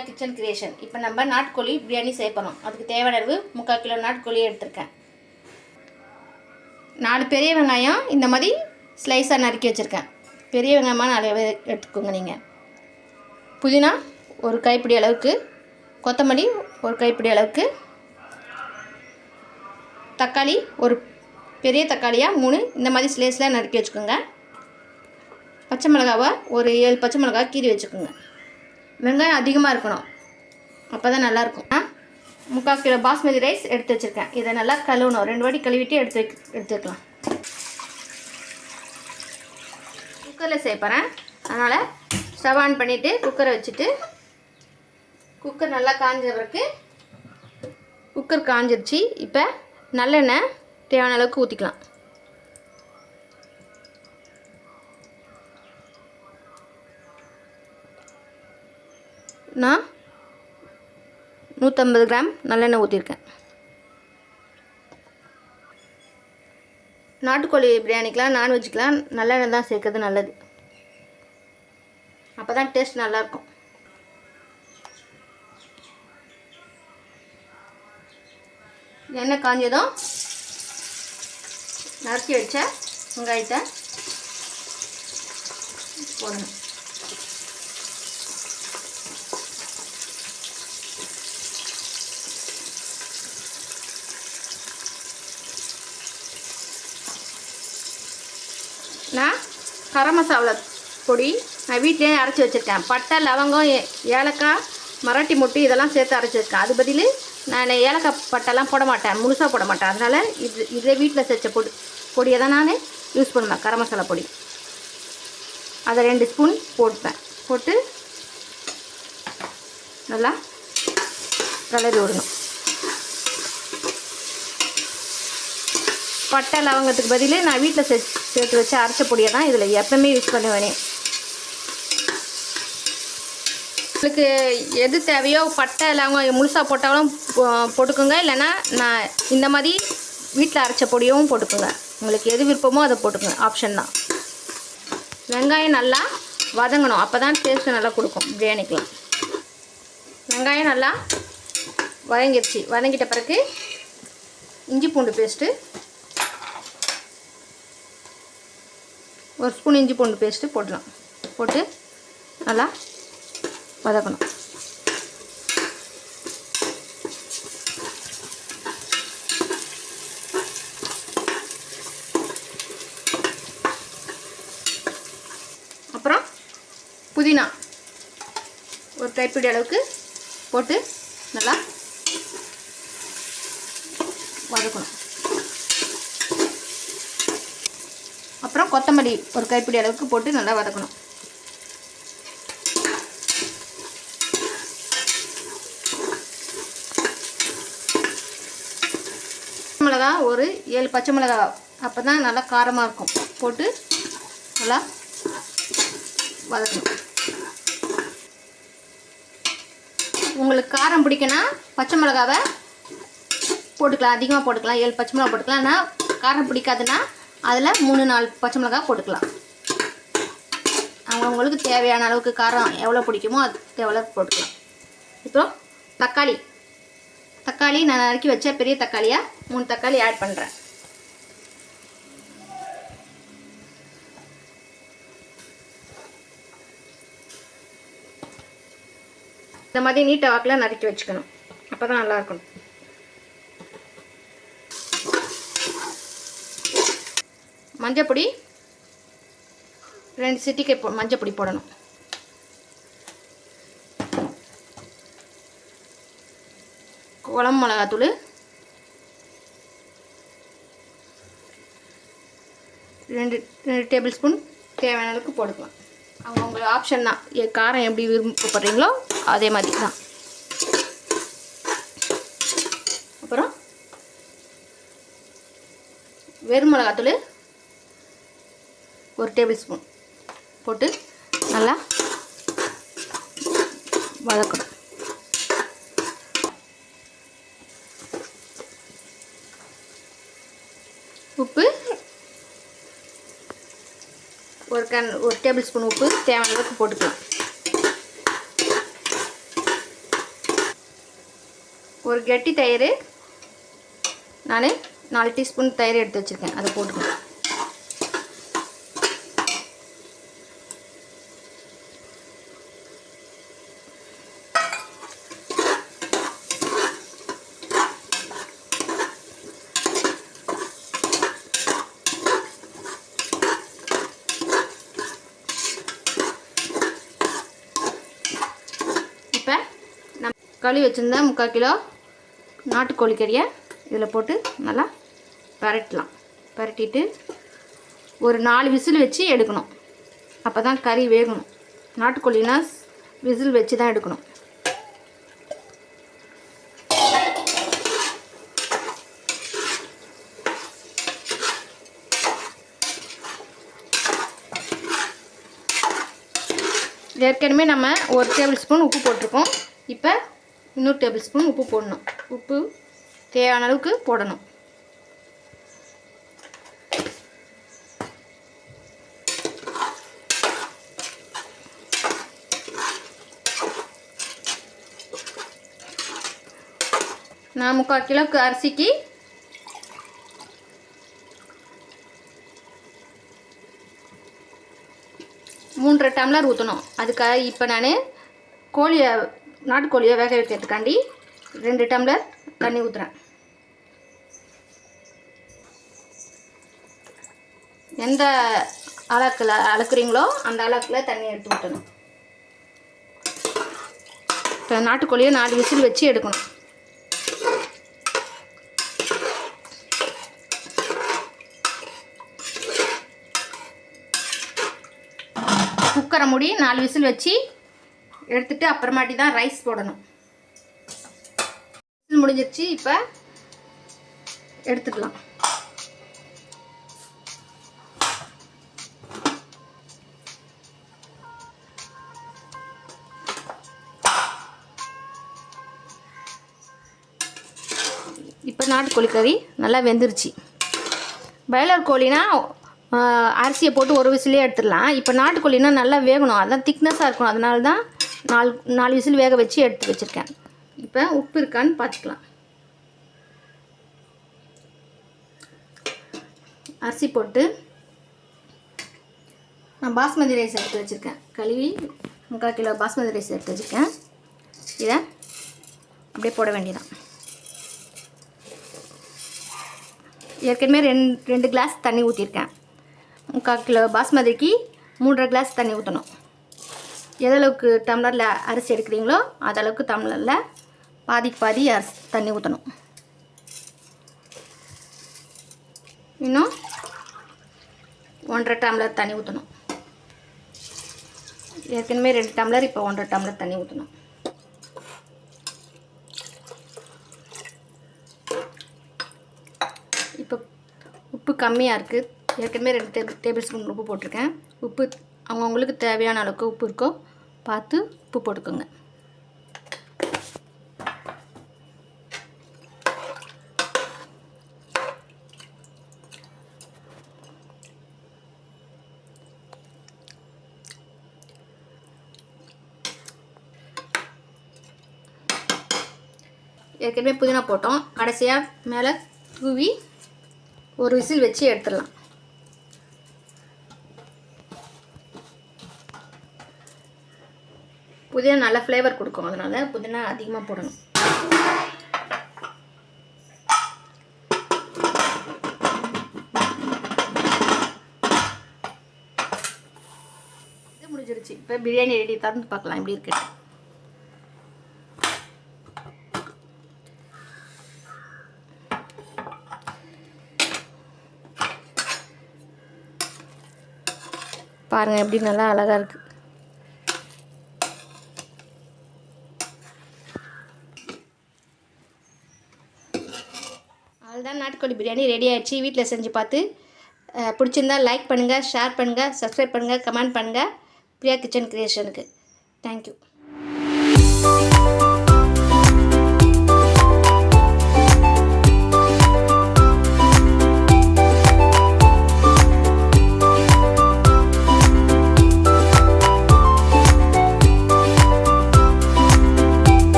Radhika kitchen creation. இப்போ நம்ம நாட்டுக்கோழி பிரியாணி செய்ய போகிறோம். அதுக்கு தேவையான அளவு 3/4 கிலோ நாட்டுக்கோழி எடுத்திருக்கேன். 4 பெரிய வெங்காயம் இந்த மாதிரி ஸ்லைஸாக நறுக்கி வச்சுருக்கேன். பெரிய வெங்காயமாக 4 எடுத்துக்கோங்க. நீங்கள் புதினா ஒரு கைப்பிடி அளவுக்கு, கொத்தமல்லி ஒரு கைப்பிடி அளவுக்கு, தக்காளி ஒரு பெரிய தக்காளியாக 3 இந்த மாதிரி ஸ்லைஸில் நறுக்கி வச்சுக்கோங்க. பச்சை மிளகாவை ஒரு 7 பச்சை மிளகா கீறி வச்சுக்கோங்க. வெங்காயம் அதிகமாக இருக்கணும், அப்போ தான் நல்லாயிருக்கும். 3/4 கிலோ பாஸ்மதி ரைஸ் எடுத்து வச்சுருக்கேன். இதை நல்லா கழுவணும், 2 வாட்டி கழுவிட்டு எடுத்துக்கலாம். குக்கரில் செய்ய போகிறேன், அதனால் ஸ்டவ் ஆன் பண்ணிவிட்டு குக்கரை வச்சுட்டு, குக்கர் நல்லா காஞ்ச பிறகு குக்கர் காஞ்சிருச்சு. இப்போ நல்லெண்ணெய் தேவையான அளவுக்கு ஊற்றிக்கலாம். நான் 150 கிராம் நல்லெண்ணெய் ஊற்றிருக்கேன். நாட்டுக்கோழி பிரியாணிக்கெலாம் நான்வெஜ்ஜுக்கெலாம் நல்லெண்ணெய் தான் சேர்க்கறது நல்லது, அப்போ தான் டேஸ்ட் நல்லாயிருக்கும். எண்ணெய் காஞ்சதும் நறுக்கி வச்ச வெங்காயத்தை போடணும். நான் கரம் மசாலா பொடி நான் வீட்டிலே அரைச்சி வச்சுருக்கேன். பட்டை, லவங்கம், ஏலக்காய், மராட்டி மொட்டு இதெல்லாம் சேர்த்து அரைச்சி வச்சுருக்கேன். அது பதில் நான் ஏலக்காய் பட்டைலாம் போட மாட்டேன், முழுசாக போட மாட்டேன். அதனால் இதே வீட்டில் செஞ்ச பொடியை தான் நான் யூஸ் பண்ணுவேன், கரம் மசாலா பொடி. அதை 2 ஸ்பூன் போட்டு நல்லா கிளறி விடணும். பட்டை லவங்கத்துக்கு பதில் நான் வீட்டில் சேர்த்து வச்சு அரைச்ச பொடியை தான் இதில் எப்பவுமே யூஸ் பண்ணுவேனே. உங்களுக்கு எது தேவையோ பட்டை லவங்கம் முழுசாக போட்டாலும் போட்டுக்கோங்க, இல்லைன்னா நான் இந்த மாதிரி வீட்டில் அரைச்ச பொடியும் போட்டுக்கோங்க. உங்களுக்கு எது விருப்பமோ அதை போட்டுக்கோங்க, ஆப்ஷன் தான். வெங்காயம் நல்லா வதங்கணும், அப்போ தான் டேஸ்ட்டு நல்லா கொடுக்கும் பிரியாணிக்கெலாம். வெங்காயம் நல்லா வதங்கிடுச்சு. வதங்கிட்ட பிறகு இஞ்சி பூண்டு பேஸ்ட்டு, 1 ஸ்பூன் இஞ்சி பூண்டு பேஸ்ட்டு போடலாம். போட்டு நல்லா வதக்கணும். அப்புறம் புதினா ஒரு கைப்பிடி அளவுக்கு போட்டு நல்லா வதக்கணும். அப்புறம் கொத்தமல்லி ஒரு கைப்பிடி அளவுக்கு போட்டு நல்லா வதக்கணும். மிளகா ஒரு 7 பச்சை மிளகா, அப்போ தான் நல்லா காரமாக இருக்கும், போட்டு நல்லா வதக்கணும். உங்களுக்கு காரம் பிடிக்குன்னா பச்சை மிளகாவை போட்டுக்கலாம், அதிகமாக போட்டுக்கலாம். 7 பச்சை மிளகா போட்டுக்கலாம். ஆனால் காரம் பிடிக்காதுன்னா அதில் 3-4 பச்சை மிளகா போட்டுக்கலாம். அவங்களுக்கு தேவையான அளவுக்கு காரம் எவ்வளோ பிடிக்குமோ அது எவ்வளோ போட்டுக்கலாம். இப்போ தக்காளி நான் நறுக்கி வச்ச பெரிய தக்காளியாக 3 தக்காளி ஆட் பண்ணுறேன். இந்த மாதிரி நீட்ட வாக்கில் நறுக்கி வச்சுக்கணும், அப்போ தான் நல்லாயிருக்கணும். மஞ்சப்பொடி 2 சிட்டிகை மஞ்சப்பொடி போடணும். குழம்பு மிளகாத்தூள் 2 டேபிள் ஸ்பூன் தேவையான அளவுக்கு போட்டுக்கலாம். அவங்க ஆப்ஷன் தான், காரம் எப்படி விருப்பப்படுறீங்களோ அதே மாதிரி தான். அப்புறம் வெறும் மிளகாத்தூள் 1 டேபிள் ஸ்பூன் போட்டு நல்லா வதக்கணும். உப்பு ஒரு டேபிள் ஸ்பூன் உப்பு தேவையான அளவுக்கு போட்டுக்கலாம். ஒரு கெட்டி தயிர் நான் 4 டீஸ்பூன் தயிர் எடுத்து வச்சுருக்கேன், அதை போட்டுக்கணும். இப்போ நம்ம கழுவி வச்சுருந்தா 3/4 கிலோ நாட்டுக்கோழி கறியை இதில் போட்டு நல்லா பரட்டலாம். பரட்டிட்டு ஒரு 4 விசில் வச்சு எடுக்கணும். அப்போ தான் கறி வேகணும். நாட்டுக்கோழினா விசில் வச்சு தான் எடுக்கணும். ஏற்கனவே நம்ம 1 டேபிள் ஸ்பூன் உப்பு போட்டிருக்கோம். இப்போ இன்னொரு டேபிள் ஸ்பூன் உப்பு போடணும். உப்பு தேவையான அளவுக்கு போடணும். நான் 3/4 கிலோக்கு அரிசிக்கு 3.5 டம்ளர் ஊற்றணும். அதுக்காக இப்போ நான் நாட்டுக்கோழியை வேக வைக்கிறதுக்காண்டி 2 டம்ளர் தண்ணி ஊற்றுறேன். எந்த அளக்கில் அளக்குறீங்களோ அந்த அளக்கில் தண்ணி எடுத்து ஊற்றணும். இப்போ நாட்டுக்கோழியை 4 விசில் வச்சு எடுக்கணும். குக்கரை மூடி 4 விசில் வச்சு எடுத்துட்டு அப்புறமாட்டி தான் ரைஸ் போடணும். விசில் முடிஞ்சிருச்சு. இப்போ எடுத்துக்கலாம். இப்போ நாட்டுக்கோழி கறி நல்லா வெந்துருச்சு. பாய்லர் கோழினா அரிசியை போட்டு ஒரு விசிலே எடுத்துடலாம். இப்போ நாட்டுக்கோழினா நல்லா வேகணும், அதான் திக்னஸாக இருக்கும். அதனால தான் 4 விசில் வேக வச்சு எடுத்து வச்சுருக்கேன். இப்போ உப்பு இருக்கான்னு பார்த்துக்கலாம். அரிசி போட்டு நான் பாஸ்மதி ரைஸ் எடுத்து வச்சுருக்கேன். கழுவி 3/4 கிலோ பாஸ்மதி ரைஸ் எடுத்து வச்சுருக்கேன். இதை அப்படியே போட வேண்டியதான். ஏற்கனவே 2 கிளாஸ் தண்ணி ஊற்றிருக்கேன். 3/4 கிலோ பாஸ்மதிக்கு 3.5 கிளாஸ் தண்ணி ஊற்றணும். எதளவுக்கு டம்ளரில் அரிசி எடுக்கிறீங்களோ அதளவுக்கு டம்ளரில் பாதி அரிசி தண்ணி ஊற்றணும். இன்னும் 1.5 டம்ளர் தண்ணி ஊற்றணும். ஏற்கனவே 2 டம்ளர், இப்போ 1.5 டம்ளர் தண்ணி ஊற்றணும். இப்போ உப்பு கம்மியாக இருக்குது. ஏற்கனவே 2 டேபிள் ஸ்பூன் உப்பு போட்டிருக்கேன். உப்பு அவங்கவுங்களுக்கு தேவையான அளவுக்கு உப்பு இருக்கோ பார்த்து உப்பு போட்டுக்கோங்க. ஏற்கனவே புதினா போட்டோம். கடைசியாக மேலே தூவி ஒரு விசில் வச்சு எடுத்துடலாம். புதினா நல்ல ஃப்ளேவர் கொடுக்கும், அதனால் புதினா அதிகமாக போடணும். இது முடிஞ்சிருச்சு. இப்போ பிரியாணி ரெடி. திறந்து பார்க்கலாம் எப்படி இருக்கு. பாருங்கள் எப்படி நல்லா அழகாக இருக்குது. அவ்வளோதான், நாட்டுக்கோழி பிரியாணி ரெடி ஆகிடுச்சு. வீட்டில் செஞ்சு பார்த்து பிடிச்சிருந்தா லைக் பண்ணுங்கள், ஷேர் பண்ணுங்கள், சப்ஸ்கிரைப் பண்ணுங்கள், கமெண்ட் பண்ணுங்கள் பிரியா கிச்சன் கிரியேஷனுக்கு. தேங்க்யூ.